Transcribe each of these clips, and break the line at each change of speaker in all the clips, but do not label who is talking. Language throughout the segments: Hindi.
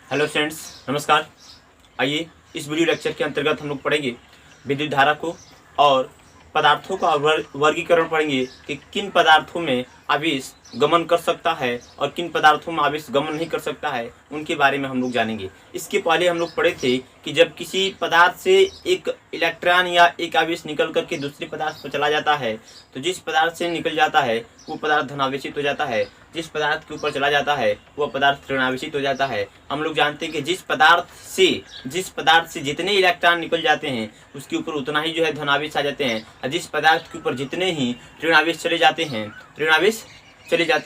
हेलो फ्रेंड्स, नमस्कार। आइए इस वीडियो लेक्चर के अंतर्गत हम लोग पढ़ेंगे विद्युत धारा को और पदार्थों का वर्गीकरण पढ़ेंगे कि किन पदार्थों में आवेश गमन कर सकता है और किन पदार्थों में आवेश गमन नहीं कर सकता है, उनके बारे में हम लोग जानेंगे। इसके पहले हम लोग पढ़े थे कि जब किसी पदार्थ से एक इलेक्ट्रॉन या एक आवेश निकल करके दूसरे पदार्थ पर चला जाता है तो जिस पदार्थ से निकल जाता है वो पदार्थ धनावेशित हो जाता है, जिस पदार्थ के ऊपर चला जाता है वह पदार्थ ऋणावेशित हो जाता है। हम लोग जानते हैं कि जिस पदार्थ से जितने इलेक्ट्रॉन निकल जाते हैं उसके ऊपर उतना ही जो है धनावेश आ जाते हैं, और जिस पदार्थ के ऊपर जितने ही ऋणावेश चले जाते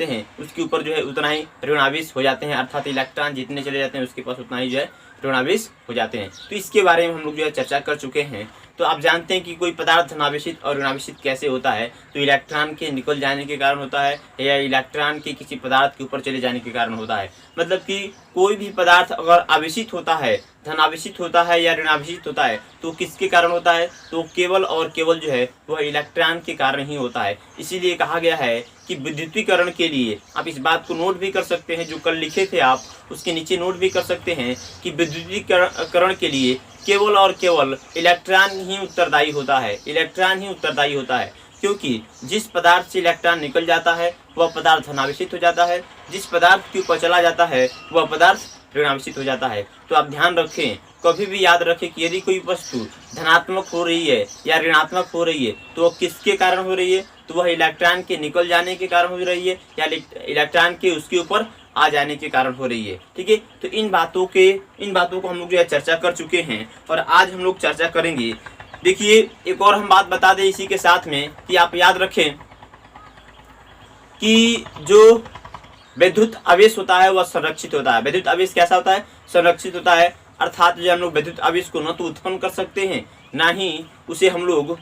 हैं उसके ऊपर जो है उतना ही ऋणावेश हो जाते हैं, अर्थात इलेक्ट्रॉन जितने चले जाते हैं उसके पास उतना ही जो है ऋणावेश हो जाते हैं। तो इसके बारे में हम लोग जो है चर्चा कर चुके हैं। तो आप जानते हैं कि कोई पदार्थ धनावेशित और ऋणावेशित कैसे होता है, तो इलेक्ट्रॉन के निकल जाने के कारण होता है या इलेक्ट्रॉन के किसी पदार्थ के ऊपर चले जाने के कारण होता है। मतलब कि कोई भी पदार्थ अगर आवेशित होता है, धनावेशित होता है या ऋणावेशित होता है तो किसके कारण होता है, तो केवल और केवल जो है वह इलेक्ट्रॉन के कारण ही होता है। इसीलिए कहा गया है कि विद्युतीकरण के लिए आप इस बात को नोट भी कर सकते हैं, जो कल लिखे थे आप उसके नीचे नोट भी कर सकते हैं कि विद्युतीकरण के लिए केवल और केवल इलेक्ट्रॉन ही उत्तरदायी होता है, क्योंकि जिस पदार्थ से इलेक्ट्रॉन निकल जाता है वह पदार्थ धनावेशित हो जाता है, जिस पदार्थ के ऊपर चला जाता है वह पदार्थ ऋणावेशित हो जाता है। तो आप ध्यान रखें, कभी भी याद रखें कि यदि कोई वस्तु धनात्मक हो रही है या ऋणात्मक हो रही है तो वह किसके कारण हो रही है, तो वह इलेक्ट्रॉन के निकल जाने के कारण हो रही है या इलेक्ट्रॉन के उसके ऊपर आ जाने के कारण हो रही है। ठीक है, तो इन बातों को हम लोग जो है चर्चा कर चुके हैं और आज हम लोग चर्चा करेंगे। देखिए, एक और हम बात बता दें इसी के साथ में कि आप याद रखें कि जो विद्युत आवेश होता है वह संरक्षित होता है। विद्युत आवेश कैसा होता है, संरक्षित होता है, अर्थात जो हम लोग विद्युत आवेश को न तो उत्पन्न कर सकते हैं ना ही उसे हम लोग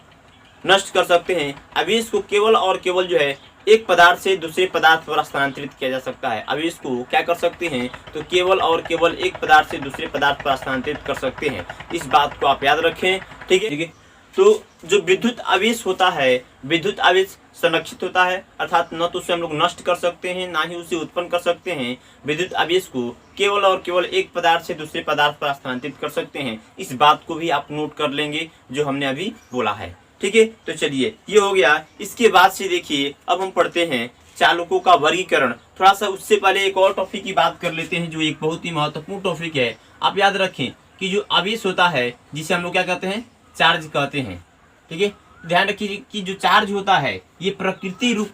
नष्ट कर सकते हैं। आवेश को केवल और केवल जो है एक पदार्थ से दूसरे पदार्थ पर स्थानांतरित किया जा सकता है। आवेश को क्या कर सकते हैं, तो केवल और केवल एक पदार्थ से दूसरे पदार्थ पर स्थानांतरित कर सकते हैं। इस बात को आप याद रखें। ठीक है। तो जो विद्युत आवेश होता है, विद्युत आवेश संरक्षित होता है, अर्थात न तो उसे हम लोग नष्ट कर सकते हैं ना ही उसे उत्पन्न कर सकते हैं। विद्युत आवेश को केवल और केवल एक पदार्थ से दूसरे पदार्थ पर स्थानांतरित कर सकते हैं। इस बात को भी आप नोट कर लेंगे जो हमने अभी बोला है। ठीक है, तो चलिए ये हो गया। इसके बाद से देखिए अब हम पढ़ते हैं चालकों का वर्गीकरण। थोड़ा सा उससे पहले एक और टॉपिक की बात कर लेते हैं जो एक बहुत ही महत्वपूर्ण टॉपिक है। आप याद रखें कि जो आवेश होता है जिसे हम लोग क्या कहते हैं, चार्ज कहते हैं। ठीक है, ध्यान रखिए कि जो चार्ज होता है ये प्रकृति रूप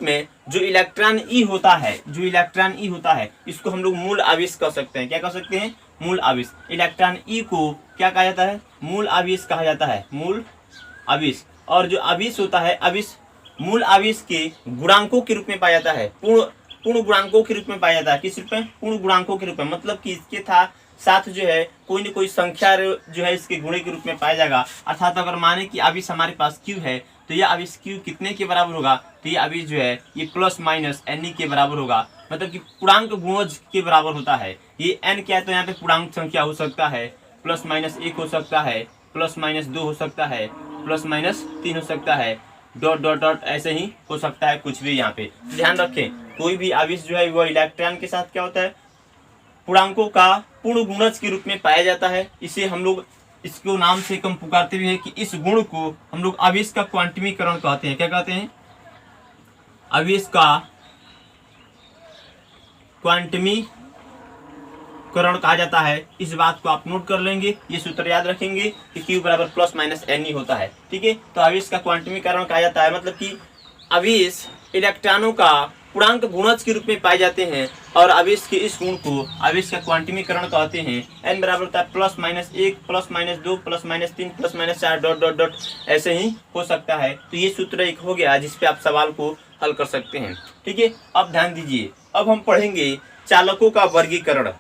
में जो इलेक्ट्रॉन ई होता है इसको हम लोग मूल आवेश कह सकते हैं। क्या कह सकते हैं, मूल आवेश। इलेक्ट्रॉन ई को क्या कहा जाता है, मूल आवेश कहा जाता है, मूल आवेश। और जो आवेश होता है, आवेश मूल आवेश के गुणांकों के रूप में पाया जाता है, पूर्ण गुणांकों के रूप में पाया जाता है। किस रूप में, पूर्ण गुणांकों के रूप में, मतलब कि इसके साथ जो है कोई न कोई संख्या जो है इसके गुणे के रूप में पाया जाएगा। अर्थात अगर माने कि आवेश हमारे पास Q है तो यह आवेश Q कितने के बराबर होगा, तो ये आवेश जो है ये प्लस माइनस Ne के बराबर होगा, मतलब कि पूर्णांक गुणज के बराबर होता है। ये n क्या है, तो यहाँ पे पूर्णांक संख्या हो सकता है, प्लस माइनस 1 हो सकता है, प्लस माइनस 2 हो सकता है, प्लस माइनस 3 हो सकता है, डॉट डॉट डॉट ऐसे ही हो सकता है, कुछ भी। यहाँ पे ध्यान रखें कोई भी आवेश जो है वह इलेक्ट्रॉन के साथ क्या होता है, पूर्णांकों का पूर्ण गुणज के रूप में पाया जाता है। इसे हम लोग इसको नाम से कम पुकारते भी हैं कि इस गुण को हम लोग आवेश का क्वांटमीकरण कहते हैं। क्या कहते हैं, आवेश का क्वांटमीकरण कहा जाता है। इस बात को आप नोट कर लेंगे, ये सूत्र याद रखेंगे कि Q बराबर प्लस माइनस Ne होता है। ठीक है, तो आवेश का क्वांटमीकरण कहा जाता है, मतलब कि आवेश इलेक्ट्रॉनों का पूर्णांक गुणज के रूप में पाए जाते हैं और आवेश के इस गुण को आवेश का क्वांटमीकरण कहते हैं। n बराबर होता है plus minus 1, plus minus 2, plus minus 3, plus minus 4, dot dot dot ऐसे ही हो सकता है। तो ये सूत्र एक हो गया जिसपे आप सवाल को हल कर सकते हैं। ठीक है, अब ध्यान दीजिए, अब हम पढ़ेंगे चालकों का वर्गीकरण।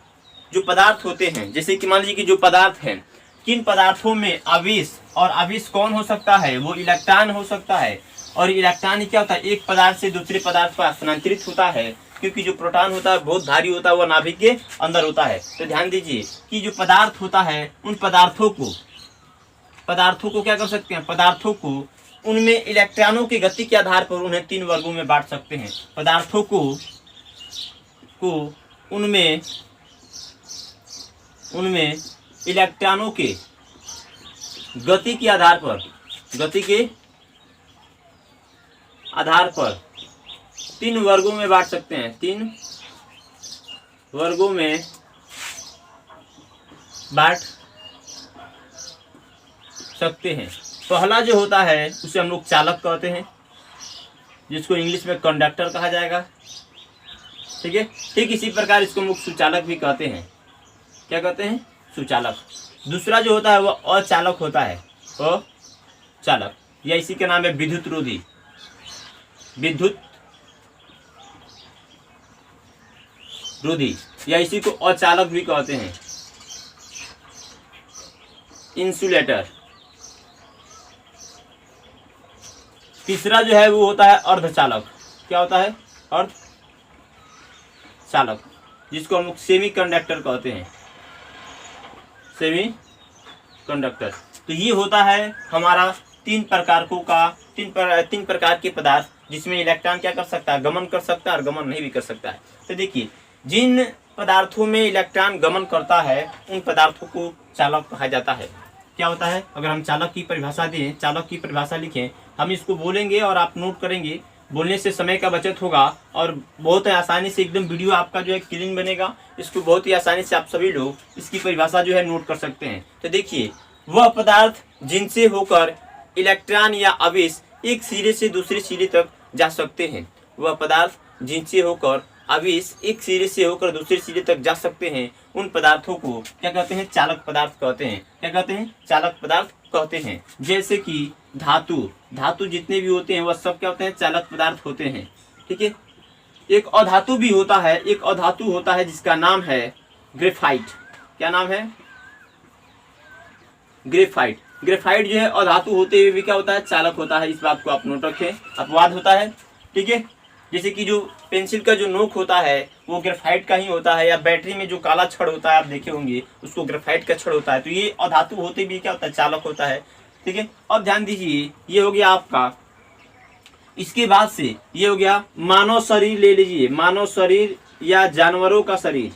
जो पदार्थ होते हैं, जैसे कि मान लीजिए कि जो पदार्थ हैं, किन पदार्थों में आवेश, और आवेश कौन हो सकता है, वो इलेक्ट्रॉन हो सकता है। और इलेक्ट्रॉन क्या होता है, एक पदार्थ से दूसरे पदार्थ पर स्थानांतरित होता है, क्योंकि जो प्रोटॉन होता है बहुत भारी होता है, वह नाभिक के अंदर होता है। तो ध्यान दीजिए कि जो पदार्थ होता है उन पदार्थों को क्या कर सकते हैं, पदार्थों को उनमें इलेक्ट्रॉनों की गति के आधार पर उन्हें 3 वर्गों में बांट सकते हैं। पदार्थों को उनमें उनमें इलेक्ट्रॉनों के गति के आधार पर, गति के आधार पर 3 वर्गों में बांट सकते हैं, 3 वर्गों में बांट सकते हैं। पहला जो होता है उसे हम लोग चालक कहते हैं, जिसको इंग्लिश में कंडक्टर कहा जाएगा, ठीक है। ठीक इसी प्रकार इसको हम लोग सुचालक भी कहते हैं। क्या कहते हैं? सुचालक। दूसरा जो होता है वह अचालक होता है, अचालक, या इसी का नाम है विद्युत रोधी, विद्युत रोधी, या इसी को अचालक भी कहते हैं, इंसुलेटर। तीसरा जो है वो होता है अर्धचालक। क्या होता है? अर्धचालक, जिसको हम लोग सेमी कंडक्टर कहते हैं, सेमी कंडक्टर। तो ये होता है हमारा 3 प्रकार के पदार्थ, जिसमें इलेक्ट्रॉन क्या कर सकता है? गमन कर सकता है और गमन नहीं भी कर सकता है। तो देखिए, जिन पदार्थों में इलेक्ट्रॉन गमन करता है उन पदार्थों को चालक कहा जाता है। क्या होता है? अगर हम चालक की परिभाषा दें, चालक की परिभाषा लिखें, हम इसको बोलेंगे और आप नोट करेंगे। बोलने से समय का बचत होगा और बहुत आसानी से एकदम वीडियो आपका जो है क्लीन बनेगा। इसको बहुत ही आसानी से आप सभी लोग इसकी परिभाषा जो है नोट कर सकते हैं। तो देखिए, वह पदार्थ जिनसे होकर इलेक्ट्रॉन या आवेश एक सिरे से दूसरे सिरे तक जा सकते हैं, वह पदार्थ जिनसे होकर आवेश एक सिरे से होकर दूसरे सिरे तक जा सकते हैं, उन पदार्थों को क्या कहते हैं? चालक पदार्थ कहते हैं। क्या कहते हैं? चालक पदार्थ कहते हैं। जैसे कि धातु जितने भी होते हैं वह सब क्या होते हैं? चालक पदार्थ होते हैं, ठीक है। एक अधातु भी होता है, एक अधातु होता है जिसका नाम है ग्रेफाइट। क्या नाम है? ग्रेफाइट। ग्रेफाइट जो है अधातु होते हुए भी क्या होता है? चालक होता है। इस बात को आप नोट रखें, अपवाद होता है, ठीक है। जैसे कि जो पेंसिल का जो नोक होता है वो ग्रेफाइट का ही होता है, या बैटरी में जो काला छड़ होता है आप देखे होंगे उसको ग्रेफाइट का छड़ होता है। तो ये अधातु होते भी क्या होता है? चालक होता है, ठीक है। अब ध्यान दीजिए, ये हो गया आपका। इसके बाद से ये हो गया मानव शरीर। ले लीजिए, मानव शरीर या जानवरों का शरीर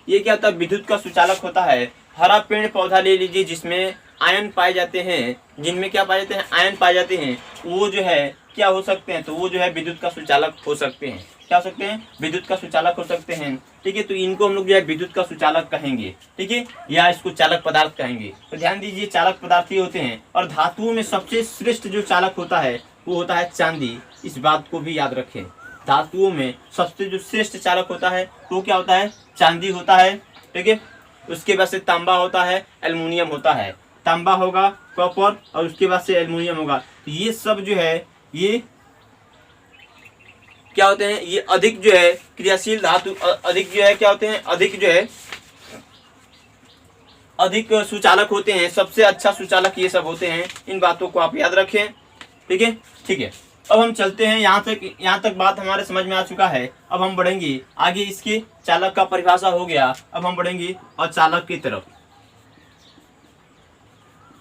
ये क्या होता है? विद्युत का सुचालक होता है। हरा पेड़ पौधा ले लीजिए जिसमें आयन पाए जाते हैं, जिनमें क्या पाए जाते हैं? आयन पाए जाते हैं। वो जो है क्या हो सकते हैं? तो वो जो है विद्युत का सुचालक हो सकते हैं। क्या हो सकते हैं? विद्युत का सुचालक हो सकते हैं, ठीक है। तो इनको हम लोग जो है विद्युत का सुचालक कहेंगे, ठीक है, या इसको चालक पदार्थ कहेंगे। तो ध्यान दीजिए, चालक पदार्थ ये होते हैं। और धातुओं में सबसे श्रेष्ठ जो चालक होता है वो होता है चांदी। इस बात को भी याद रखें, धातुओं में सबसे जो श्रेष्ठ चालक होता है वो क्या होता है? चांदी होता है, ठीक है। उसके बाद से तांबा होता है, एल्युमिनियम होता है। तांबा होगा, कॉपर, और उसके बाद से एल्युमिनियम होगा। तो ये सब जो है ये क्या होते हैं? ये अधिक जो है क्रियाशील धातु, अधिक जो है क्या होते हैं? अधिक जो है अधिक सुचालक होते हैं। सबसे अच्छा सुचालक ये सब होते हैं। इन बातों को आप याद रखें, ठीक है, ठीक है। अब हम चलते हैं, यहाँ तक बात हमारे समझ में आ चुका है। अब हम बढ़ेंगे आगे। इसके चालक का परिभाषा हो गया, अब हम बढ़ेंगे अचालक की तरफ।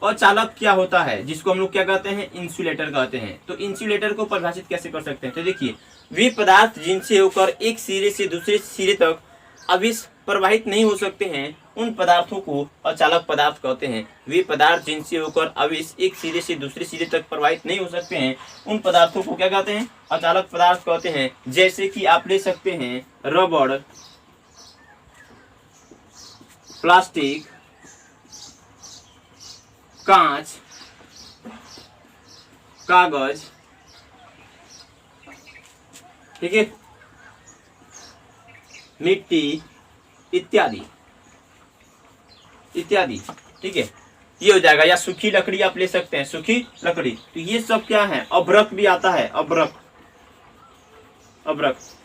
और चालक क्या होता है? जिसको हम लोग क्या कहते हैं? इंसुलेटर कहते हैं। तो इंसुलेटर को परिभाषित कैसे कर सकते हैं? तो देखिए, वे पदार्थ जिनसे होकर एक सिरे से दूसरे सिरे तक आवेश प्रवाहित नहीं हो सकते हैं, उन पदार्थों को अचालक पदार्थ कहते हैं। वे पदार्थ जिनसे होकर आवेश एक सिरे से दूसरे सिरे तक प्रवाहित नहीं हो सकते हैं, उन पदार्थों को क्या कहते हैं? अचालक पदार्थ कहते हैं। जैसे कि आप ले सकते हैं रबड़, प्लास्टिक, कांच, कागज, ठीक है, मिट्टी इत्यादि इत्यादि, ठीक है। ये हो जाएगा। या सूखी लकड़ी आप ले सकते हैं, सूखी लकड़ी। तो ये सब क्या है? अभ्रक भी आता है, अभ्रक,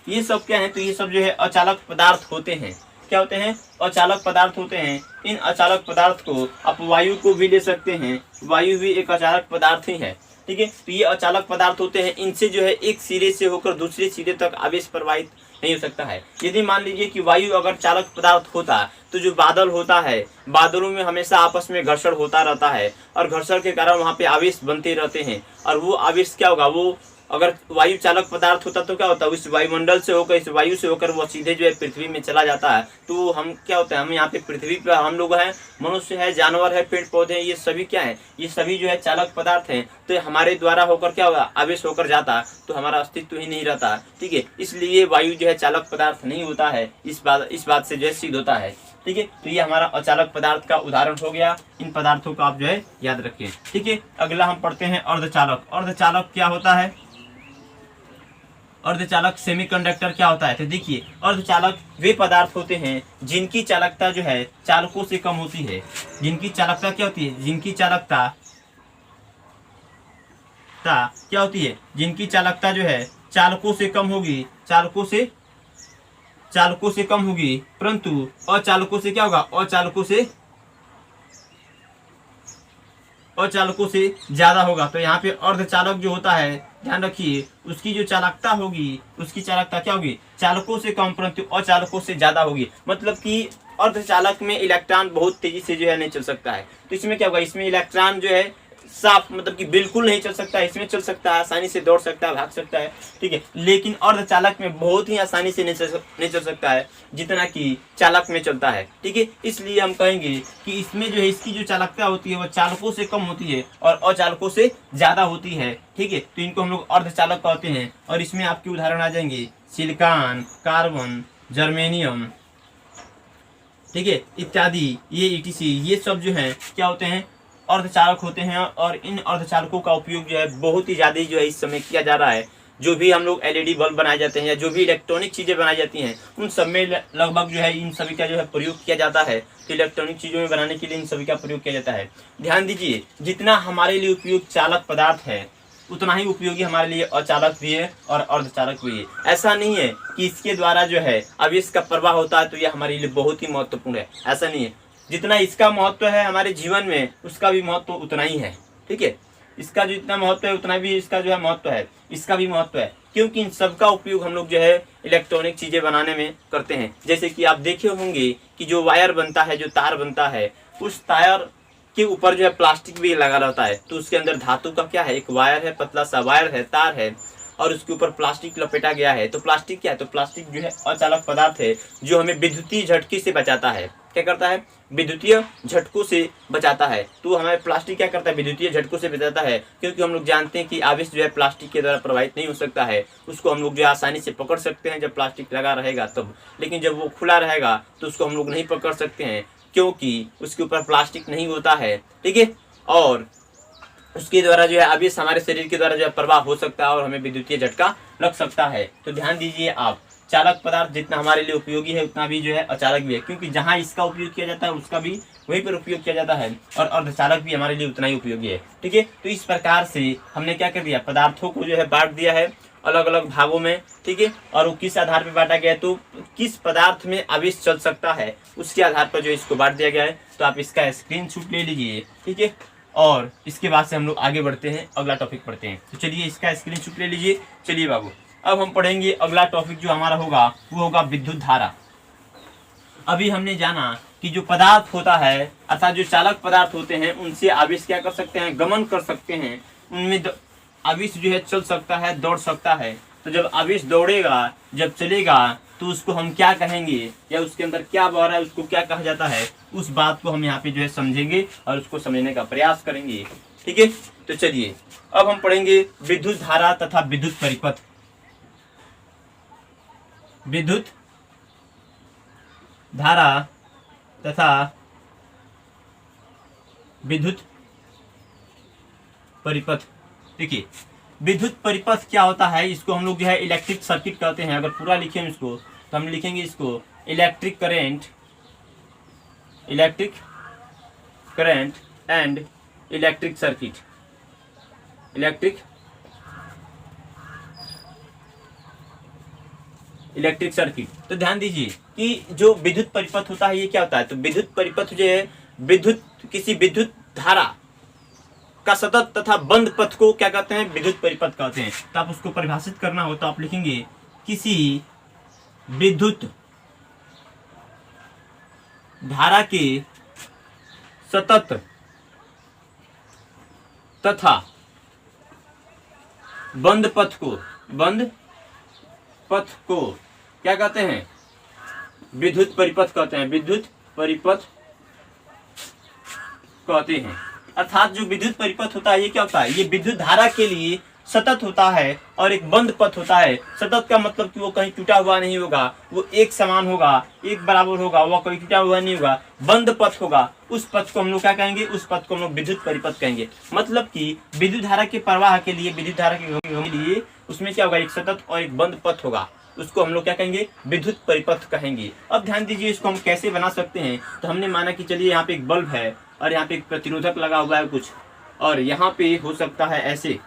ये सब क्या है? तो ये सब जो है अचालक पदार्थ होते हैं। क्या होते हैं? अचालक पदार्थ होते हैं। इन अचालक पदार्थ को आप वायु को भी ले सकते हैं, वायु भी एक अचालक पदार्थ ही है, ठीक है। तो ये अचालक पदार्थ होते हैं। इनसे जो है एक सिरे से होकर दूसरे सिरे तक आवेश प्रवाहित नहीं हो सकता है। यदि मान लीजिए कि वायु अगर चालक पदार्थ होता तो जो बादल होता है, बादलों में हमेशा आपस में घर्षण होता रहता है, और घर्षण के कारण वहाँ पे आवेश बनते रहते हैं, और वो आवेश क्या होगा? वो अगर वायु चालक पदार्थ होता तो क्या होता है, उस वायुमंडल से होकर, इस वायु से होकर वो सीधे जो है पृथ्वी में चला जाता है। तो हम क्या होता है, हम यहाँ पे पृथ्वी पर हम लोग हैं, मनुष्य है, जानवर है, पेड़ पौधे हैं, ये सभी क्या है, ये सभी जो है चालक पदार्थ हैं। तो हमारे द्वारा होकर क्या होगा, आवेश होकर जाता तो हमारा अस्तित्व ही नहीं रहता। ठीक है, इसलिए वायु जो है चालक पदार्थ नहीं होता है। इस बात से जो है सिद्ध होता है। ठीक है, तो ये हमारा अचालक पदार्थ का उदाहरण हो गया। इन पदार्थों को आप जो है याद रखें। ठीक है, अगला हम पढ़ते हैं अर्धचालक। अर्धचालक क्या होता है, अर्धचालक सेमीकंडक्टर क्या होता है। तो देखिए, अर्धचालक वे पदार्थ होते हैं जिनकी चालकता जो है चालकों से कम होती है। जिनकी चालकता क्या होती है, जिनकी चालकता क्या होती है, जिनकी चालकता जो है चालकों से कम होगी, चालकों से कम होगी, परंतु अचालकों से क्या होगा, अचालकों से ज्यादा होगा। तो यहाँ पे अर्धचालक जो होता है, ध्यान रखिए, उसकी जो चालकता होगी, उसकी चालकता क्या होगी, चालकों से कम परंतु अचालकों से ज्यादा होगी। मतलब कि अर्धचालक में इलेक्ट्रॉन बहुत तेजी से जो है नहीं चल सकता है। तो इसमें क्या होगा, इसमें इलेक्ट्रॉन जो है साफ, मतलब कि बिल्कुल नहीं चल सकता है। इसमें चल सकता है, आसानी से दौड़ सकता है, भाग सकता है। ठीक है, लेकिन अर्धचालक में बहुत ही आसानी से नहीं चल सकता है जितना कि चालक में चलता है। ठीक है, इसलिए हम कहेंगे कि इसमें जो है इसकी जो चालकता होती है वह चालकों से कम होती है और अचालकों से ज्यादा होती है। ठीक है, तो इनको हम लोग अर्धचालक कहते हैं। और इसमें आपके उदाहरण आ जाएंगे सिलिकॉन, कार्बन, जर्मेनियम, ठीक है, इत्यादि, ये ETC, ये सब जो है क्या होते हैं, अर्धचालक होते हैं। और इन अर्धचालकों का उपयोग जो है बहुत ही ज्यादा जो है इस समय किया जा रहा है। जो भी हम लोग LED बल्ब बनाए जाते हैं या जो भी इलेक्ट्रॉनिक चीजें बनाई जाती हैं, उन सब में लगभग जो है इन सभी का जो है प्रयोग किया जाता है। तो इलेक्ट्रॉनिक चीजों में बनाने के लिए इन सभी का प्रयोग किया जाता है। ध्यान दीजिए, जितना हमारे लिए उपयोग चालक पदार्थ है उतना ही उपयोगी हमारे लिए अचालक भी है और अर्धचालक भी है। ऐसा नहीं है कि इसके द्वारा जो है आवेश का प्रवाह होता है तो यह हमारे लिए बहुत ही महत्वपूर्ण है, ऐसा नहीं है। जितना इसका महत्व है हमारे जीवन में, उसका भी महत्व उतना ही है। ठीक है, इसका जो इतना महत्व है उतना भी इसका जो है महत्व है, इसका भी महत्व है, क्योंकि इन सब का उपयोग हम लोग जो है इलेक्ट्रॉनिक चीजें बनाने में करते हैं। जैसे कि आप देखे होंगे कि जो वायर बनता है, जो तार बनता है, उस तार के ऊपर जो है प्लास्टिक भी लगा रहता है। तो उसके अंदर धातु का क्या है, एक वायर है, पतला सा वायर है, तार है, और उसके ऊपर प्लास्टिक लपेटा गया है। तो प्लास्टिक क्या है, तो प्लास्टिक जो है अचालक पदार्थ है जो हमें विद्युतीय झटके से बचाता है। क्या करता है, विद्युतीय झटकों से बचाता है। तो हमें प्लास्टिक क्या करता है, विद्युतीय झटकों से बचाता है, क्योंकि हम लोग जानते हैं कि आवेश जो है प्लास्टिक के द्वारा प्रवाहित नहीं हो सकता है। उसको हम लोग जो है आसानी से पकड़ सकते हैं जब प्लास्टिक लगा रहेगा तब, लेकिन जब वो खुला रहेगा तो उसको हम लोग नहीं पकड़ सकते हैं, क्योंकि उसके ऊपर प्लास्टिक नहीं होता है। ठीक है, और उसके द्वारा जो है आवेश हमारे शरीर के द्वारा जो है प्रवाह हो सकता है और हमें विद्युतीय झटका लग सकता है। तो ध्यान दीजिए आप, चालक पदार्थ जितना हमारे लिए उपयोगी है उतना भी जो है अचालक भी है, क्योंकि जहां इसका उपयोग किया जाता है उसका भी वहीं पर उपयोग किया जाता है, और अर्धचालक भी हमारे लिए उतना ही उपयोगी है। ठीक है, तो इस प्रकार से हमने क्या कर दिया, पदार्थों को जो है बांट दिया है अलग अलग भागों में। ठीक है, और वो किस आधार पर बांटा गया है, तो किस पदार्थ में आवेश चल सकता है उसके आधार पर जो इसको बांट दिया गया है। तो आप इसका स्क्रीनशॉट ले लीजिए। ठीक है, और इसके बाद से हम लोग आगे बढ़ते हैं, अगला टॉपिक पढ़ते हैं। तो चलिए इसका स्क्रीनशॉट ले लीजिए। चलिए बाबू, अब हम पढ़ेंगे अगला टॉपिक जो हमारा होगा वो होगा विद्युत धारा। अभी हमने जाना कि जो पदार्थ होता है अर्थात जो चालक पदार्थ होते हैं उनसे आवेश क्या कर सकते हैं, गमन कर सकते हैं, उनमें आवेश जो है चल सकता है, दौड़ सकता है। तो जब आवेश दौड़ेगा, जब चलेगा, तो उसको हम क्या कहेंगे या उसके अंदर क्या बह रहा है उसको क्या कहा जाता है, उस बात को हम यहाँ पे जो है समझेंगे और उसको समझने का प्रयास करेंगे। ठीक है, तो चलिए अब हम पढ़ेंगे विद्युत धारा तथा विद्युत परिपथ। विद्युत धारा तथा विद्युत परिपथ। देखिए, विद्युत परिपथ क्या होता है, इसको हम लोग जो है इलेक्ट्रिक सर्किट कहते हैं। अगर पूरा लिखें इसको तो हम लिखेंगे इसको electric current and electric circuit. Electric circuit. तो ध्यान दीजिए कि जो विद्युत परिपथ होता है ये क्या होता है, तो विद्युत परिपथ जो है किसी विद्युत धारा का सतत तथा बंद पथ को क्या कहते हैं, विद्युत परिपथ कहते हैं। तो आप उसको परिभाषित करना हो तो आप लिखेंगे किसी विद्युत धारा के सतत तथा बंद पथ को क्या कहते हैं? विद्युत परिपथ कहते हैं, विद्युत परिपथ कहते हैं। अर्थात जो विद्युत परिपथ होता है ये क्या होता है? ये विद्युत धारा के लिए सतत होता है और एक बंद पथ होता है। सतत का मतलब कि वो कहीं टूटा हुआ नहीं होगा, वो एक समान होगा, एक बराबर होगा, वो कहीं टूटा हुआ नहीं होगा, बंद पथ होगा। उस पथ को हम लोग क्या कहेंगे? उस पथ को हम लोग विद्युत परिपथ कहेंगे। मतलब कि विद्युत धारा के प्रवाह के लिए, विद्युत धारा के लिए उसमें क्या होगा? एक सतत और एक बंद पथ होगा, उसको हम लोग क्या कहेंगे? विद्युत परिपथ कहेंगे। अब ध्यान दीजिए, इसको हम कैसे बना सकते हैं। तो हमने माना कि चलिए यहाँ पे एक बल्ब है और यहाँ पे एक प्रतिरोधक लगा हुआ है कुछ, और यहाँ पे हो सकता है ऐसे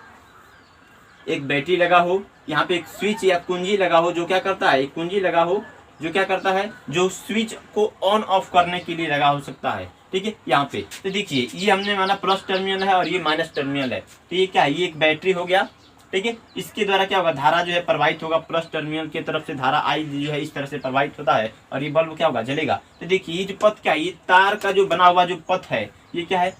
एक बैटरी लगा हो, यहाँ पे एक स्विच या कुंजी लगा हो, जो क्या करता है? एक कुंजी लगा हो जो क्या करता है? जो स्विच को ऑन ऑफ करने के लिए लगा हो सकता है। ठीक है, यहाँ पे तो देखिए ये हमने माना प्लस टर्मिनल है और ये माइनस टर्मिनल है। तो ये क्या है? ये एक बैटरी हो गया। ठीक है, इसके द्वारा क्या होगा? धारा जो है प्रवाहित होगा, प्लस टर्मिनल की तरफ से धारा आई जो है इस तरह से प्रवाहित होता है और ये बल्ब क्या होगा? जलेगा। तो देखिए ये जो पथ क्या है? ये तार का जो बना हुआ जो पथ है ये क्या है?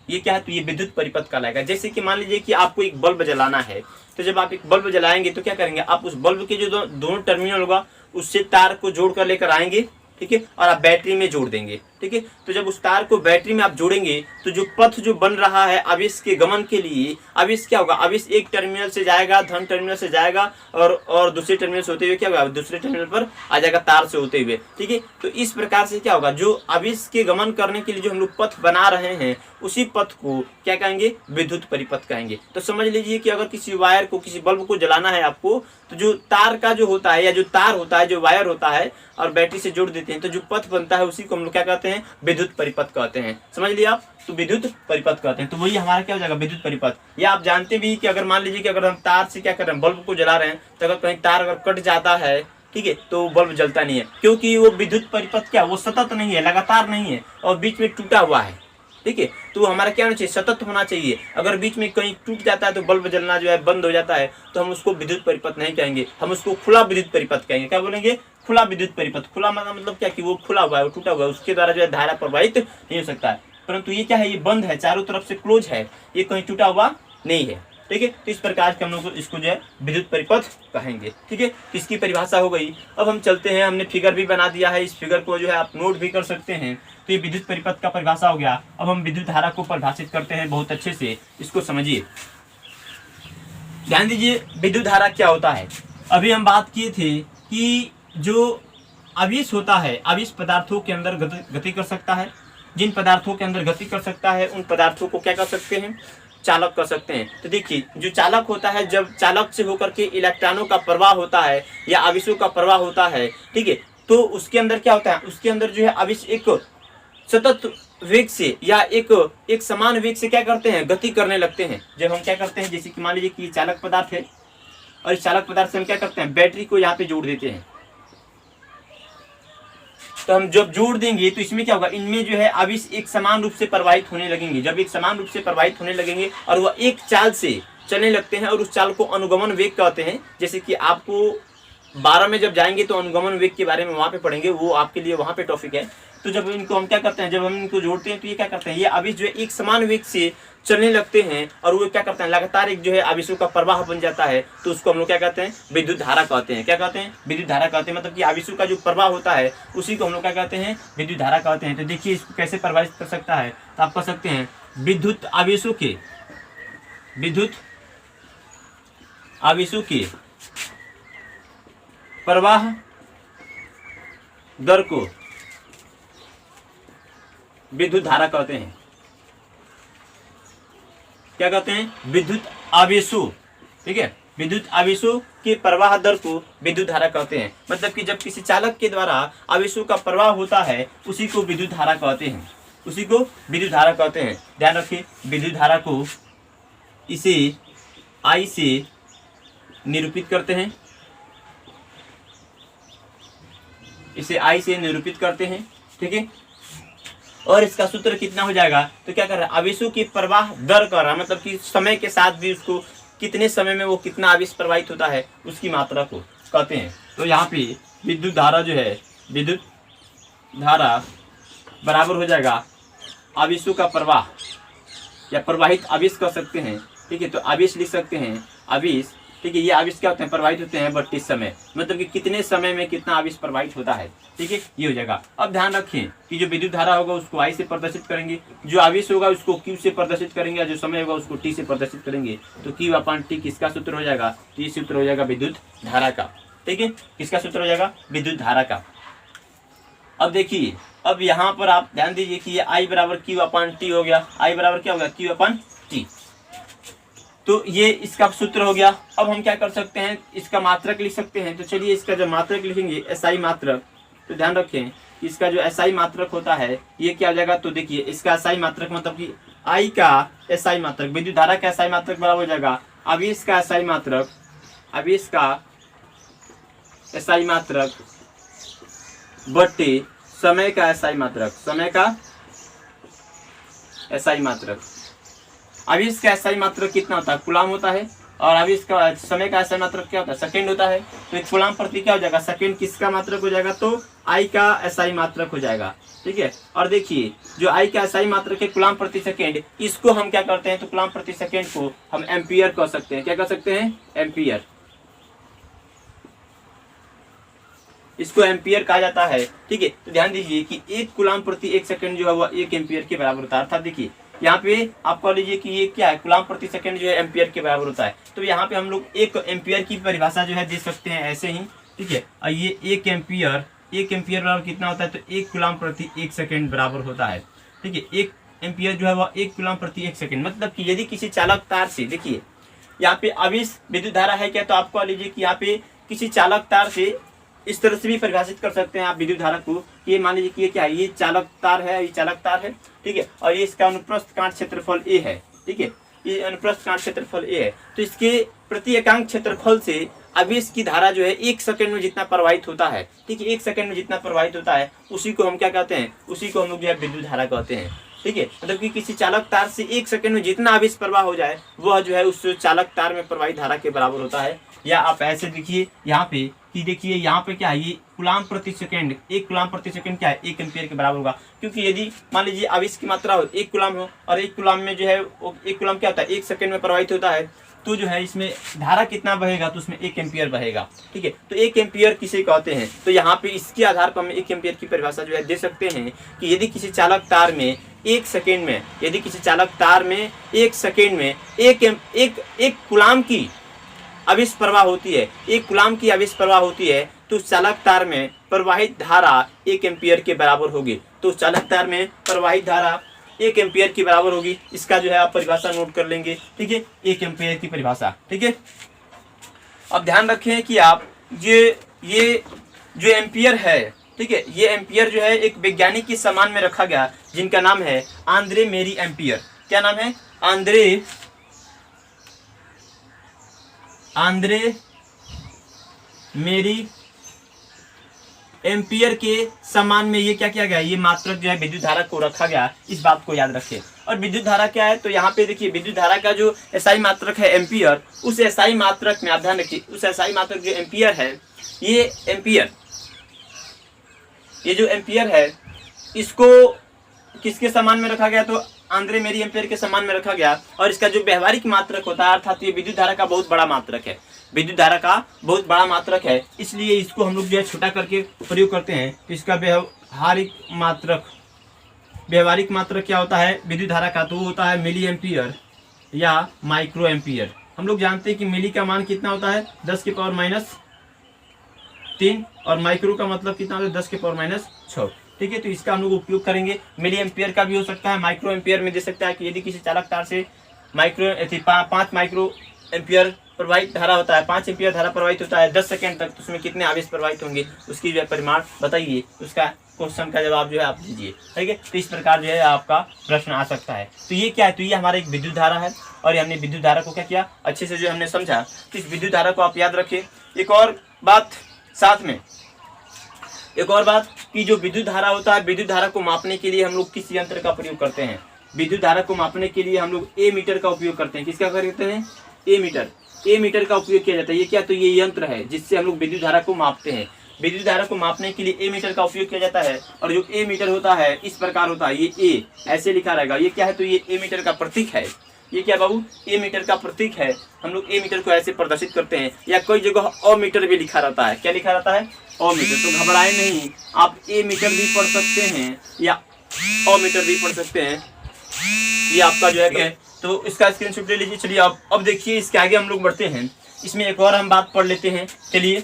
ये क्या है? तो ये विद्युत परिपथ कहलाएगा। जैसे कि मान लीजिए कि आपको एक बल्ब जलाना है, तो जब आप एक बल्ब जलाएंगे तो क्या करेंगे? आप उस बल्ब के जो दोनों टर्मिनल होगा उससे तार को जोड़ कर लेकर आएंगे, ठीक है, और आप बैटरी में जोड़ देंगे। ठीक है, तो जब उस तार को बैटरी में आप जोड़ेंगे तो जो पथ जो बन रहा है आवेश के गमन के लिए, आवेश क्या होगा? आवेश एक टर्मिनल से जाएगा, धन टर्मिनल से जाएगा और दूसरे टर्मिनल से होते हुए क्या होगा? दूसरे टर्मिनल पर आ जाएगा तार से होते हुए। ठीक है, तो इस प्रकार से क्या होगा? जो आवेश के गमन करने के लिए जो हम लोग पथ बना रहे हैं उसी पथ को क्या कहेंगे? विद्युत परिपथ कहेंगे। तो समझ लीजिए कि अगर किसी वायर को, किसी बल्ब को जलाना है आपको, तो जो तार का जो होता है या जो तार होता है, जो वायर होता है और बैटरी से जोड़ देते हैं तो जो पथ बनता है उसी को हम लोग क्या कहते हैं? विद्युत परिपथ कहते हैं। समझ लिया आप? तो विद्युत परिपथ कहते हैं। तो वही हमारा क्या हो जाएगा? विद्युत परिपथ। या आप जानते भी कि अगर मान लीजिए कि अगर हम तार से क्या कर रहे हैं? बल्ब को जला रहे हैं, तो अगर कहीं तार अगर कट जाता है, ठीक है, तो बल्ब जलता नहीं है, क्योंकि वो विद्युत परिपथ क्या? वो सतत नहीं है, लगातार नहीं है और बीच में टूटा हुआ है। ठीक है, तो हमारा क्या होना चाहिए? सतत होना चाहिए। अगर बीच में कहीं टूट जाता है तो बल्ब जलना जो है बंद हो जाता है, तो हम उसको विद्युत परिपथ नहीं कहेंगे, हम उसको खुला विद्युत परिपथ कहेंगे। क्या बोलेंगे? खुला विद्युत परिपथ। खुला मतलब क्या कि वो खुला हुआ है, वो टूटा हुआ है, उसके द्वारा जो है धारा प्रवाहित नहीं हो सकता है। परंतु ये क्या है? ये बंद है, चारों तरफ से क्लोज है, ये कहीं टूटा हुआ नहीं है। ठीक है, तो इस प्रकार के हम लोग इसको जो है विद्युत परिपथ कहेंगे। ठीक है, इसकी परिभाषा हो गई। अब हम चलते हैं, हमने फिगर भी बना दिया है, इस फिगर को जो है आप नोट भी कर सकते हैं। तो ये विद्युत परिपथ का परिभाषा हो गया। अब हम विद्युत धारा को परिभाषित करते हैं बहुत अच्छे से, इसको समझिए, ध्यान दीजिए। विद्युत धारा क्या होता है? अभी हम बात किए थे कि जो आवेश होता है, आवेश पदार्थों के अंदर गति कर सकता है। जिन पदार्थों के अंदर गति कर सकता है उन पदार्थों को क्या कर सकते हैं? चालक कर सकते हैं। तो देखिए जो चालक होता है, जब चालक से होकर के इलेक्ट्रॉनों का प्रवाह होता है या आवेशों का प्रवाह होता है, ठीक है, तो उसके अंदर क्या होता है? उसके अंदर जो है आवेश एक सतत वेग से या एक समान वेग से क्या करते हैं? गति करने लगते हैं। जब हम क्या करते हैं, जैसे कि मान लीजिए कि ये चालक पदार्थ है और इस चालक पदार्थ से हम क्या करते हैं? बैटरी को यहाँ पे जोड़ देते हैं। तो हम जब जोड़ देंगे तो इसमें क्या होगा? इनमें जो है आवेश एक समान रूप से प्रवाहित होने लगेंगे। जब एक समान रूप से प्रवाहित होने लगेंगे और वह एक चाल से चलने लगते हैं और उस चाल को अनुगमन वेग कहते हैं। जैसे कि आपको 12 में जब जाएंगे तो अनुगमन वेग के बारे में वहां पे पढ़ेंगे, वो आपके लिए वहां पे टॉपिक है। तो जब इनको हम क्या करते हैं? जब हम इनको जोड़ते हैं तो ये क्या करते हैं? ये आवेश जो है एक समान वेग से चलने लगते हैं और वो क्या करते हैं? लगातार एक जो है आवेशों का प्रवाह बन जाता है। तो उसको हम लोग क्या कहते हैं? विद्युत धारा कहते हैं। क्या कहते हैं? विद्युत धारा कहते हैं। मतलब कि आवेशों का जो प्रवाह होता है उसी को हम लोग क्या कहते हैं? विद्युत धारा कहते हैं। तो देखिए इसको कैसे प्रभावित कर सकता है। तो आप कह सकते हैं विद्युत आवेशों के प्रवाह दर को विद्युत धारा कहते हैं। क्या कहते हैं? विद्युत आवेशों, ठीक है, विद्युत आवेशों के प्रवाह दर को विद्युत धारा कहते हैं। मतलब कि जब किसी चालक के द्वारा आवेशों का प्रवाह होता है उसी को विद्युत धारा कहते हैं, उसी को विद्युत धारा कहते हैं। ध्यान रखिए, विद्युत धारा को इसे I से निरूपित करते हैं, इसे I से निरूपित करते हैं, ठीक है। और इसका सूत्र कितना हो जाएगा? तो क्या कर रहा है? आवेशों की प्रवाह दर कर रहा है, मतलब कि समय के साथ भी उसको कितने समय में वो कितना आवेश प्रवाहित होता है उसकी मात्रा को कहते हैं। तो यहाँ पे विद्युत धारा जो है, विद्युत धारा बराबर हो जाएगा आवेशों का प्रवाह या प्रवाहित आवेश कह सकते हैं, ठीक है। तो आवेश लिख सकते हैं आवेश, ठीक है, ये आवेश क्या होते हैं, प्रवाहित होते हैं बट्टी समय, मतलब कि कितने समय में कितना आवेश प्रवाहित होता है, ठीक है, ये हो जाएगा। अब ध्यान रखें कि जो विद्युत धारा होगा उसको I से प्रदर्शित करेंगे, जो आवेश होगा उसको Q से प्रदर्शित करेंगे, और जो समय होगा उसको T से प्रदर्शित करेंगे। तो Q/T किसका सूत्र हो जाएगा, तो ये सूत्र हो जाएगा विद्युत धारा का, ठीक है, किसका सूत्र हो जाएगा, विद्युत धारा का। अब देखिए, अब यहाँ पर आप ध्यान दीजिए कि ये I बराबर Q/T हो गया, I बराबर क्या होगा, Q/T, तो ये इसका सूत्र हो गया। अब हम क्या कर सकते हैं, इसका मात्रक लिख सकते हैं। तो चलिए इसका जो मात्रक लिखेंगे SI मात्रक, तो ध्यान रखें कि इसका जो SI मात्रक होता है ये क्या हो जाएगा, तो देखिए इसका SI मात्रक मतलब कि I का SI मात्रक, विद्युत धारा का SI मात्रक बराबर हो जाएगा आवेश का SI मात्रक, आवेश का SI मात्रक बट्टे समय का SI मात्रक, समय का SI मात्रक। आवेश का SI मात्रक कितना होता है, कूलाम होता है, और आवेश का समय का SI मात्रक क्या होता है, सेकंड होता है। तो एक कूलाम प्रति क्या हो जाएगा, सेकंड किसका मात्रक हो जाएगा, तो I का SI मात्रक हो जाएगा, ठीक है। और देखिए जो I का SI मात्रक है कूलाम प्रति सेकंड, इसको हम क्या करते हैं, तो कूलाम प्रति सेकंड को हम एम्पियर कह सकते हैं, क्या कह सकते हैं, एम्पियर, इसको एम्पियर कहा जाता है, ठीक है। तो ध्यान दीजिए कि एक कूलाम प्रति एक सेकंड जो है वह एक एम्पियर के बराबर होता है, अर्थात देखिए यहाँ पे आप कह लीजिए कि ये क्या है, कूलाम प्रति सेकंड जो है एम्पियर के बराबर होता है। तो यहाँ पे हम लोग एक एम्पियर की परिभाषा जो है दे सकते हैं ऐसे ही, ठीक है। और ये एक एम्पियर बराबर कितना होता है, तो एक कूलाम प्रति एक सेकंड बराबर होता है, ठीक है। एक एम्पियर जो है वह एक कूलाम प्रति एक सेकंड, मतलब कि यदि किसी चालक तार से, देखिए यहाँ पे आवेश विद्युत धारा है क्या, तो आप कह लीजिए कि यहाँ पे किसी चालक तार से इस तरह से भी परिभाषित कर सकते हैं आप विद्युत धारा को, कि ये मान लीजिए कि ये क्या है, ये चालक तार है, ये चालक तार है, ठीक है, और ये इसका अनुप्रस्थ काट क्षेत्रफल A है, ठीक है, ये अनुप्रस्थ काट क्षेत्रफल A है। तो इसके प्रति एकांक क्षेत्रफल से आवेश की धारा जो है एक सेकंड में जितना प्रवाहित होता है, ठीक है, एक सेकंड में जितना प्रवाहित होता है उसी को हम क्या कहते हैं, उसी को हम लोग जो है विद्युत धारा कहते हैं, ठीक है। मतलब कि किसी चालक तार से एक सेकंड में जितना आवेश प्रवाह हो जाए वह जो है उस चालक तार में प्रवाहित धारा के बराबर होता है। या आप ऐसे देखिए यहाँ पे कि देखिए यहाँ पे क्या है, ये कूलाम प्रति सेकंड, एक कूलाम प्रति सेकंड क्या है, एक एम्पियर के बराबर होगा। क्योंकि यदि मान लीजिए आवेश की मात्रा हो एक कूलाम हो, और एक कूलाम में जो है एक कूलाम क्या होता है, एक सेकंड में प्रवाहित होता है, तो जो है इसमें धारा कितना बहेगा, तो उसमें एक एम्पियर बहेगा, ठीक है। तो एक एम्पियर किसे कहते हैं, तो यहाँ पे इसके आधार पर हम एक एम्पियर की परिभाषा जो है दे सकते हैं कि यदि किसी चालक तार में एक सेकेंड में, यदि किसी चालक तार में एक सेकेंड में एक कूलाम की आवेश प्रवाह होती है, एक कूलाम की आवेश प्रवाह होती है, तो चालक तार में प्रवाहित धारा एक एम्पियर के बराबर होगी। तो चालक तार में प्रवाहित धारा एक एम्पियर की बराबर होगी। इसका जो है आप परिभाषा नोट कर लेंगे, ठीक है, एक एम्पियर की परिभाषा, ठीक है। अब ध्यान रखें कि आप ये जो एम्पियर है, ठीक है, ये एम्पियर जो है एक वैज्ञानिक के सम्मान में रखा गया जिनका नाम है आंद्रे मेरी एम्पियर। क्या नाम है, आंद्रे मेरी एम्पियर के सम्मान में ये क्या किया गया, ये मात्रक जो है विद्युत धारा को रखा गया, इस बात को याद रखें। और विद्युत धारा क्या है, तो यहाँ पे देखिए विद्युत धारा का जो SI मात्रक है एम्पियर, उस SI मात्रक में आप ध्यान रखिए, उस SI मात्रक जो एम्पियर है, ये एम्पियर, ये जो एम्पियर है इसको किसके समान में रखा गया, तो आंद्रे मेरी एम्पियर के समान में रखा गया। और इसका जो व्यवहारिक मात्रक होता है, अर्थात ये विद्युत धारा का बहुत बड़ा मात्रक है, विद्युत धारा का बहुत बड़ा मात्रक है, इसलिए इसको हम लोग जो है छोटा करके प्रयोग करते हैं। तो इसका व्यवहारिक मात्रक क्या होता है विद्युत धारा का, तो वो होता है मिली एम्पियर या माइक्रो एम्पियर। हम लोग जानते हैं कि मिली का मान कितना होता है 10⁻³ और माइक्रो का मतलब कितना होता है 10⁻⁶, ठीक है। तो इसका हम लोग उपयोग करेंगे। मिली एम्पियर का भी हो सकता है, माइक्रो एम्पियर में दे सकता है कि यदि किसी चालक तार से 5 माइक्रो एम्पियर प्रवाहित धारा होता है, 5 एम्पियर धारा प्रवाहित होता है 10 सेकंड तक, तो उसमें कितने आवेश प्रवाहित होंगे उसकी जो है परिमाण बताइए, उसका क्वेश्चन का जवाब जो है आप दीजिए, ठीक है। तो इस प्रकार जो है आपका प्रश्न आ सकता है। तो ये क्या है, तो ये हमारा एक विद्युत धारा है, और हमने विद्युत धारा को क्या किया, अच्छे से जो हमने समझा। तो इस विद्युत धारा को आप याद रखिए। एक और बात साथ में, एक और बात कि जो विद्युत धारा होता है, विद्युत धारा को मापने के लिए हम लोग किस यंत्र का प्रयोग करते हैं, विद्युत धारा को मापने के लिए हम लोग एमीटर का उपयोग करते हैं। किसका करते हैं, एमीटर का उपयोग किया जाता है। ये क्या, तो ये यंत्र है जिससे हम लोग विद्युत धारा को मापते हैं। विद्युत धारा को मापने के लिए एमीटर का उपयोग किया जाता है, और जो एमीटर होता है इस प्रकार होता है, ये ए ऐसे लिखा रहेगा, ये क्या है, तो ये एमीटर का प्रतीक है। ये क्या बाबू, ए मीटर का प्रतीक है। हम लोग ए मीटर को ऐसे प्रदर्शित करते हैं, या कोई जगह अ मीटर भी लिखा रहता है। क्या लिखा रहता है, अ मीटर। तो घबराए नहीं, आप ए मीटर भी पढ़ सकते हैं या अ मीटर भी पढ़ सकते हैं। ये आपका जो है तो इसका स्क्रीनशॉट ले लीजिए। चलिए अब देखिए इसके आगे हम लोग बढ़ते हैं। इसमें एक और हम बात पढ़ लेते हैं। चलिए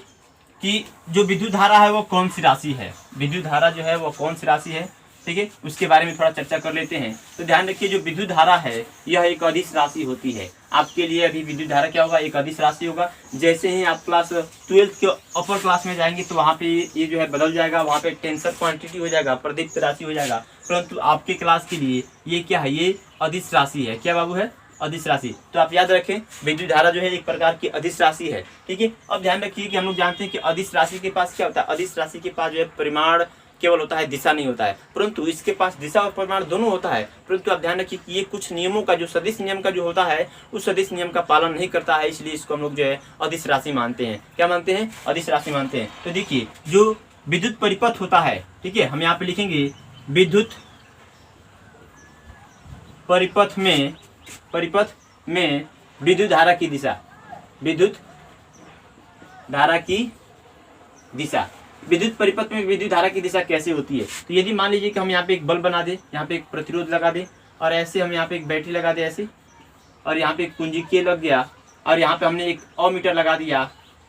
कि जो विद्युत धारा है वो कौन सी राशि है, विद्युत धारा जो है वो कौन सी राशि है, ठीक है, उसके बारे में थोड़ा चर्चा कर लेते हैं। तो ध्यान रखिए, जो विद्युत धारा है यह एक अदिश राशि होती है। आपके लिए अभी विद्युत धारा क्या होगा, एक अदिश राशि होगा। जैसे ही आप क्लास 12th के अपर क्लास में जाएंगे तो वहाँ पे ये जो है बदल जाएगा, वहाँ पे टेंसर क्वांटिटी हो जाएगा, प्रदीप्त राशि हो जाएगा। परंतु आपके क्लास के लिए ये क्या है, ये अदिश राशि है। क्या बाबू है, अदिश राशि। तो आप याद रखें, विद्युत धारा जो है एक प्रकार की अदिश राशि है, ठीक है। अब ध्यान रखिए कि हम लोग जानते हैं कि अदिश राशि के पास क्या होता है, अदिश राशि के पास जो है परिमाण केवल होता है, दिशा नहीं होता है। परंतु इसके पास दिशा और परिमाण दोनों होता है। परंतु आप ध्यान रखिए कि ये कुछ नियमों का, जो सदिश नियम का जो होता है, उस सदिश नियम का पालन नहीं करता है, इसलिए इसको हम लोग जो है अदिश राशि मानते हैं। क्या मानते हैं, अदिश राशि मानते हैं। तो देखिए, जो विद्युत परिपथ होता है, ठीक है, हम यहाँ पे लिखेंगे विद्युत परिपथ में विद्युत धारा की दिशा, विद्युत धारा की दिशा, विद्युत परिपथ में विद्युत धारा की दिशा कैसे होती है। तो यदि मान लीजिए कि हम यहाँ पे एक बल्ब बना दें, यहाँ पे एक प्रतिरोध लगा दें, और ऐसे हम यहाँ पे एक बैटरी लगा दें ऐसे, और यहाँ पे एक कुंजी लग गया, और यहाँ पे हमने एक अमीटर लगा दिया,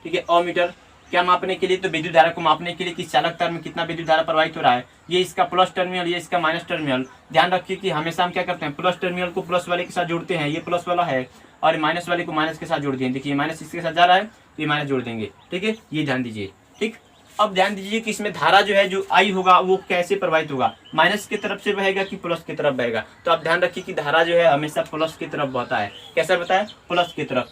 ठीक है। अमीटर क्या मापने के लिए, तो विद्युत धारा को मापने के लिए कि चालक तार में कितना विद्युत धारा प्रवाहित हो रहा है। ये इसका प्लस टर्मिनल, ये इसका माइनस टर्मिनल। ध्यान रखिए कि हमेशा हम क्या करते हैं, प्लस टर्मिनल को प्लस वाले के साथ जोड़ते हैं, ये प्लस वाला है, और माइनस वाले को माइनस के साथ जोड़ दिए। देखिए माइनस इसके साथ जा रहा है, तो ये माइनस जोड़ देंगे, ठीक है, ये ध्यान दीजिए, ठीक। अब ध्यान दीजिए कि इसमें धारा जो है, जो आई होगा, वो कैसे प्रवाहित होगा, माइनस की तरफ से बहेगा कि प्लस की तरफ बहेगा। तो आप ध्यान रखिए कि धारा जो है हमेशा प्लस की तरफ बहता है। कैसा बहता है, प्लस की तरफ।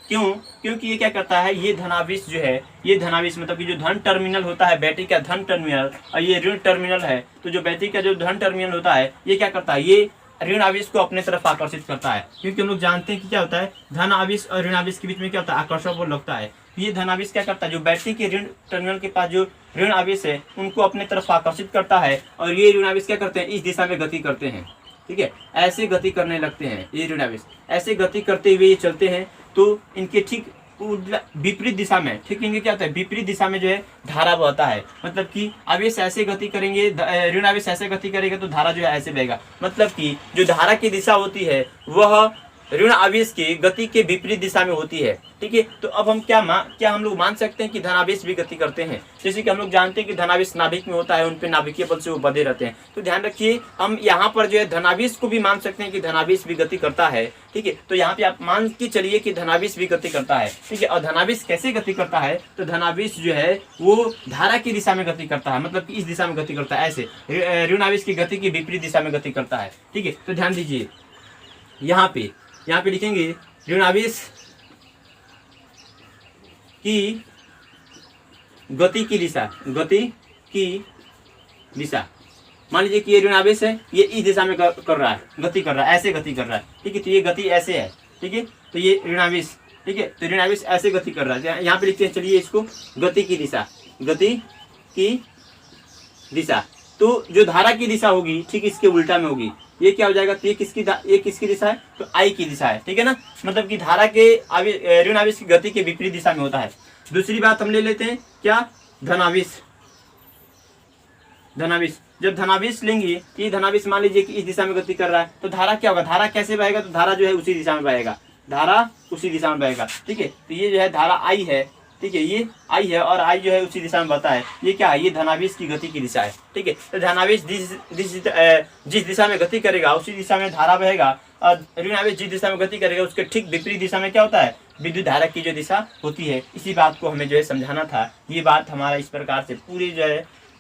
क्योंकि ये क्या करता है, ये धनावेश जो है, ये धनावेश मतलब कि जो धन टर्मिनल होता है बैटरी का, धन टर्मिनल, और ये ऋण टर्मिनल है। तो जो बैटरी का जो धन टर्मिनल होता है, ये क्या करता है, ये ऋण आवेश को अपने तरफ आकर्षित करता है। क्योंकि हम लोग जानते हैं कि क्या होता है, धन आवेश और ऋण आवेश के बीच में क्या होता है, आकर्षण बल लगता है। ये धन आवेश क्या करता है, जो बैटरी के ऋण टर्मिनल के पास जो ऋण आवेश है, उनको अपने तरफ आकर्षित करता है, और ये ऋण आवेश क्या करते हैं, इस दिशा में गति करते हैं, ठीक है, ऐसे गति करने लगते हैं। ये ऋण आवेश ऐसे गति करते हुए ये चलते हैं, तो इनके ठीक विपरीत दिशा में, ठीक, इनके क्या होता है, विपरीत दिशा में जो है धारा बहता है। मतलब कि आवेश ऐसे गति करेंगे, ऋण आवेश ऐसे गति करेगा, तो धारा जो है ऐसे बहेगा। मतलब कि जो धारा की दिशा होती है वह ऋण आवेश की गति के विपरीत दिशा में होती है, ठीक है। तो अब हम क्या हम लोग मान सकते हैं कि धनावेश भी गति करते हैं। जैसे कि हम लोग जानते हैं कि धनावेश नाभिक में होता है, उन पे नाभिकीय बल से वो बंधे रहते हैं। तो ध्यान रखिए, हम यहाँ पर जो है धनावेश को भी मान सकते हैं कि धनावेश भी गति करता है, ठीक है। तो यहाँ पे आप मान के चलिए कि धनावेश भी गति करता है, ठीक है। और धनावेश कैसे गति करता है, तो धनावेश जो है वो धारा की दिशा में गति करता है, मतलब कि इस दिशा में गति करता है, ऐसे ऋण आवेश की गति की विपरीत दिशा में गति करता है, ठीक है। तो ध्यान दीजिए, यहाँ पे लिखेंगे ऋण आवेश की गति की दिशा, मान लीजिए कि ये ऋण आवेश है, ये इस दिशा में कर रहा है, गति कर रहा है, ऐसे गति कर रहा है, ठीक है। तो ये गति ऐसे है, ठीक है। तो ये ऋण आवेश, ठीक है, तो ऋण आवेश ऐसे गति कर रहा है। यहाँ पे लिखते हैं, चलिए इसको गति की दिशा। तो जो धारा की दिशा होगी ठीक इसके उल्टा में होगी। ये क्या हो जाएगा, तो ये किसकी दिशा है, तो आई की दिशा है, ठीक है ना। मतलब कि धारा के ऋण आवेश की गति के विपरीत दिशा में होता है। दूसरी बात हम ले लेते हैं, क्या, धनावेश। जब धनावेश लेंगे, ये धनावेश मान लीजिए कि इस दिशा में गति कर रहा है, तो धारा क्या होगा, धारा कैसे बहेगा, तो धारा जो है उसी दिशा में बहेगा, ठीक है। तो ये जो है धारा आई है, ठीक है, ये आई है, और आई जो है उसी दिशा में बहता है। ये क्या है, ये धनावेश की गति की दिशा है, ठीक है। तो धनावेश जिस दिशा में गति करेगा उसी दिशा में धारा बहेगा, और ऋण आवेश जिस दिशा में गति करेगा उसके ठीक विपरीत दिशा में क्या होता है, विद्युत धारा की जो दिशा होती है। इसी बात को हमें जो है समझाना था। ये बात हमारा इस प्रकार से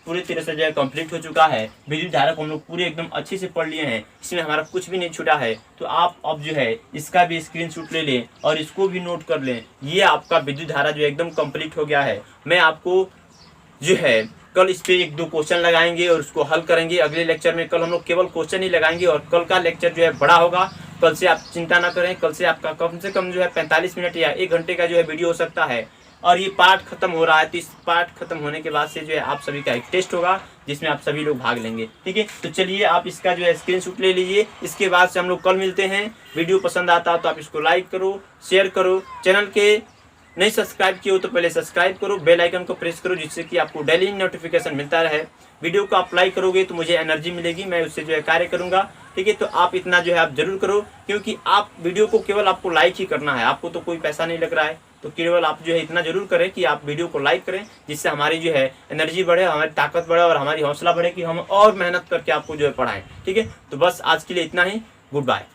पूरी तरह से जो है कंप्लीट हो चुका है। विद्युत धारा को हम लोग पूरे एकदम अच्छे से पढ़ लिए हैं, इसमें हमारा कुछ भी नहीं छूटा है। तो आप अब जो है इसका भी स्क्रीनशॉट ले लें और इसको भी नोट कर लें। ये आपका विद्युत धारा जो एकदम कंप्लीट हो गया है। मैं आपको जो है कल इस पे 1-2 क्वेश्चन लगाएंगे और उसको हल करेंगे अगले लेक्चर में। कल हम लोग केवल क्वेश्चन ही लगाएंगे और कल का लेक्चर जो है बड़ा होगा। कल से आप चिंता ना करें, कल से आपका कम से कम जो है 45 मिनट या 1 घंटे का जो है वीडियो हो सकता है। और ये पार्ट खत्म हो रहा है, तो इस पार्ट खत्म होने के बाद से जो है आप सभी का एक टेस्ट होगा जिसमें आप सभी लोग भाग लेंगे। ठीक है, तो चलिए आप इसका जो है स्क्रीनशॉट ले लीजिए। इसके बाद से हम लोग कल मिलते हैं। वीडियो पसंद आता तो आप इसको लाइक करो, शेयर करो, चैनल के नहीं सब्सक्राइब किए हो तो पहले सब्सक्राइब करो, बेल आइकन को प्रेस करो जिससे कि आपको डेली नोटिफिकेशन मिलता रहे। वीडियो को आप लाइक करोगे तो मुझे एनर्जी मिलेगी, मैं उससे जो है कार्य करूंगा। ठीक है, तो आप इतना जो है आप जरूर करो, क्योंकि आप वीडियो को केवल आपको लाइक ही करना है, आपको तो कोई पैसा नहीं लग रहा है। तो केवल आप जो है इतना जरूर करें कि आप वीडियो को लाइक करें, जिससे हमारी जो है एनर्जी बढ़े, हमारी ताकत बढ़े और हमारी हौसला बढ़े कि हम और मेहनत करके आपको जो है पढ़ाएं। ठीक है, तो बस आज के लिए इतना ही। Good bye.